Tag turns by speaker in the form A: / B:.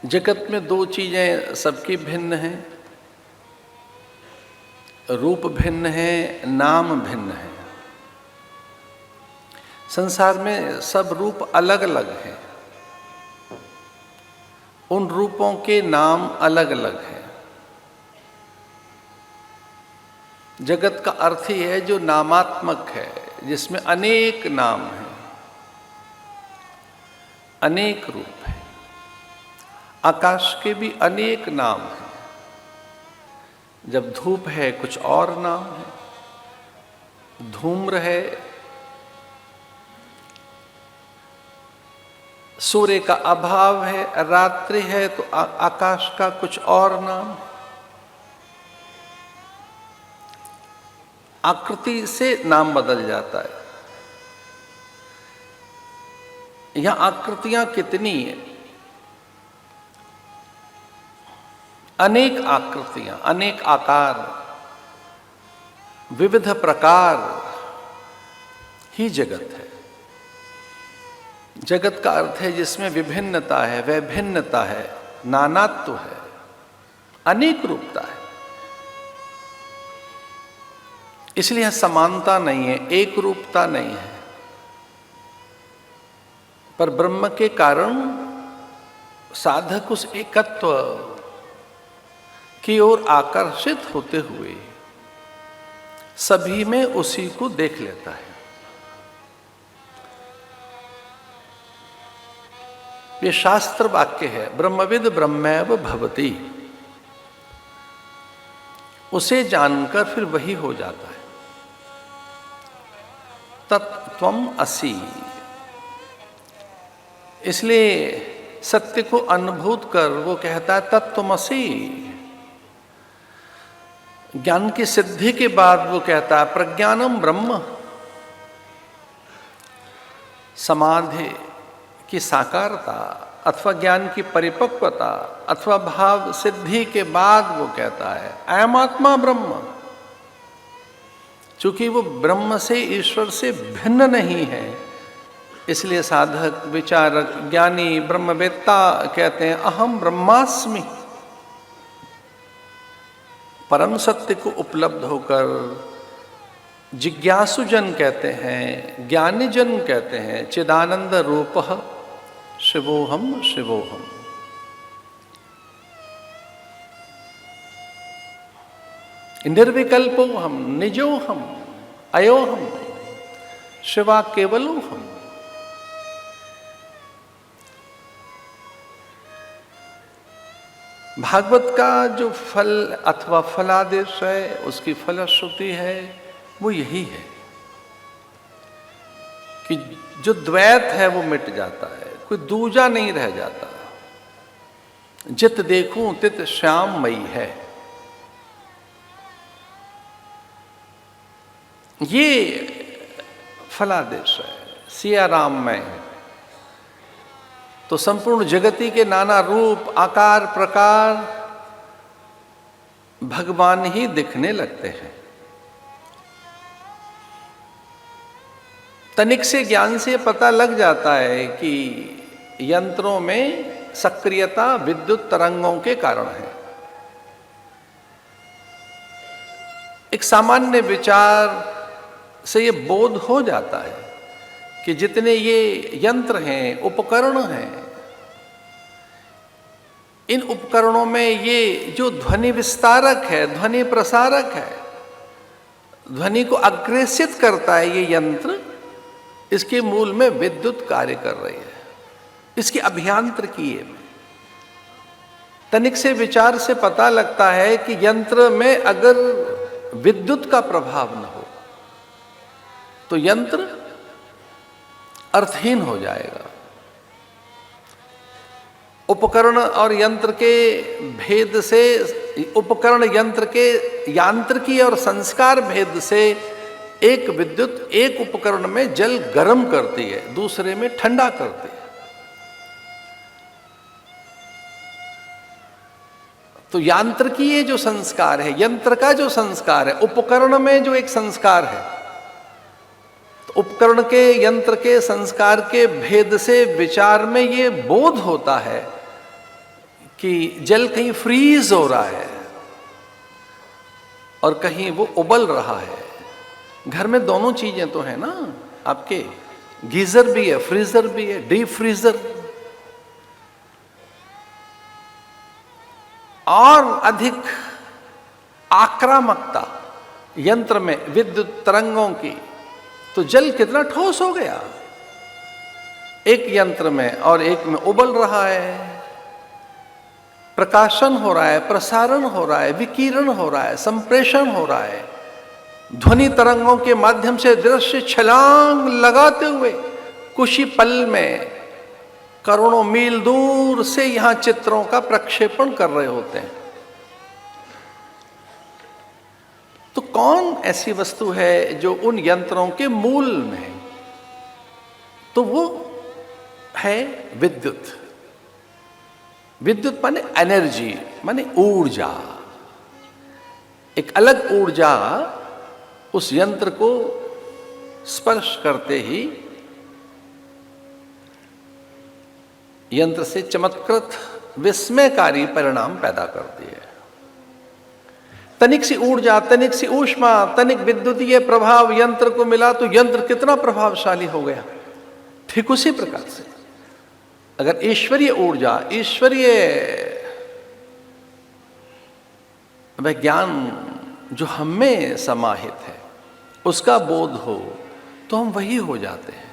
A: जगत में दो चीजें सबकी भिन्न हैं, रूप भिन्न है, नाम भिन्न है। संसार में सब रूप अलग अलग हैं, उन रूपों के नाम अलग अलग हैं। जगत का अर्थ ही है जो नामात्मक है, जिसमें अनेक नाम हैं, अनेक रूप हैं। आकाश के भी अनेक नाम हैं। जब धूप है कुछ और नाम है, धूम्र है, सूर्य का अभाव है, रात्रि है तो आकाश का कुछ और नाम है। आकृति से नाम बदल जाता है। यहां आकृतियां कितनी है, अनेक आकृतियां, अनेक आकार, विविध प्रकार ही जगत है। जगत का अर्थ है जिसमें विभिन्नता है, वैभिन्नता है, नानात्व है, अनेक रूपता है। इसलिए समानता नहीं है, एक रूपता नहीं है। पर ब्रह्म के कारण साधक उस एकत्व की ओर आकर्षित होते हुए सभी में उसी को देख लेता है। ये शास्त्र वाक्य है, ब्रह्मविद ब्रह्मैव भवति। उसे जानकर फिर वही हो जाता है। तत्त्वम् असि। इसलिए सत्य को अनुभूत कर वो कहता है तत्त्वमसि। ज्ञान की सिद्धि के बाद वो कहता है प्रज्ञानम ब्रह्म। समाधि की साकारता अथवा ज्ञान की परिपक्वता अथवा भाव सिद्धि के बाद वो कहता है अयम आत्मा ब्रह्म। चूंकि वो ब्रह्म से, ईश्वर से भिन्न नहीं है, इसलिए साधक, विचारक, ज्ञानी, ब्रह्मवेत्ता कहते हैं अहम ब्रह्मास्मि। परम सत्य को उपलब्ध होकर जिज्ञासु जन कहते हैं, ज्ञानी जन कहते हैं चिदानंद रूपः शिवोहम शिवोहम। निर्विकल्पोहम निजोहम अयोहम शिवा केवलोहम। भागवत का जो फल अथवा फलादेश है, उसकी फलश्रुति है, वो यही है कि जो द्वैत है वो मिट जाता है, कोई दूजा नहीं रह जाता। जित देखूं तित श्याममयी है। ये फलादेश है। सिया राम में तो संपूर्ण जगती के नाना रूप, आकार, प्रकार भगवान ही दिखने लगते हैं। तनिक से ज्ञान से पता लग जाता है कि यंत्रों में सक्रियता विद्युत तरंगों के कारण है। एक सामान्य विचार से ये बोध हो जाता है कि जितने ये यंत्र हैं, उपकरण हैं, इन उपकरणों में ये जो ध्वनि विस्तारक है, ध्वनि प्रसारक है, ध्वनि को अग्रेसित करता है ये यंत्र, इसके मूल में विद्युत कार्य कर रही है। इसकी अभियांत्रिकी में तनिक से विचार से पता लगता है कि यंत्र में अगर विद्युत का प्रभाव न हो तो यंत्र अर्थहीन हो जाएगा। उपकरण और यंत्र के भेद से, उपकरण यंत्र के यांत्रिकी और संस्कार भेद से एक विद्युत एक उपकरण में जल गर्म करती है, दूसरे में ठंडा करती है। तो यांत्रिकीय जो संस्कार है, यंत्र का जो संस्कार है, उपकरण में जो एक संस्कार है, तो उपकरण के, यंत्र के संस्कार के भेद से विचार में ये बोध होता है कि जल कहीं फ्रीज हो रहा है और कहीं वो उबल रहा है। घर में दोनों चीजें तो है ना आपके, गीजर भी है, फ्रीजर भी है, डीप फ्रीजर। और अधिक आक्रामकता यंत्र में विद्युत तरंगों की, तो जल कितना ठोस हो गया एक यंत्र में, और एक में उबल रहा है, प्रकाशन हो रहा है, प्रसारण हो रहा है, विकिरण हो रहा है, संप्रेषण हो रहा है। ध्वनि तरंगों के माध्यम से दृश्य छलांग लगाते हुए कुछ ही पल में करोड़ों मील दूर से यहां चित्रों का प्रक्षेपण कर रहे होते हैं। तो कौन ऐसी वस्तु है जो उन यंत्रों के मूल में? तो वो है विद्युत। विद्युत माने एनर्जी, माने ऊर्जा। एक अलग ऊर्जा उस यंत्र को स्पर्श करते ही यंत्र से चमत्कृत विस्मयकारी परिणाम पैदा करती है। तनिक सी ऊर्जा, तनिक सी ऊष्मा, तनिक विद्युतीय प्रभाव यंत्र को मिला तो यंत्र कितना प्रभावशाली हो गया। ठीक उसी प्रकार से अगर ईश्वरीय ऊर्जा, ईश्वरीय विज्ञान जो हम में समाहित है उसका बोध हो तो हम वही हो जाते हैं।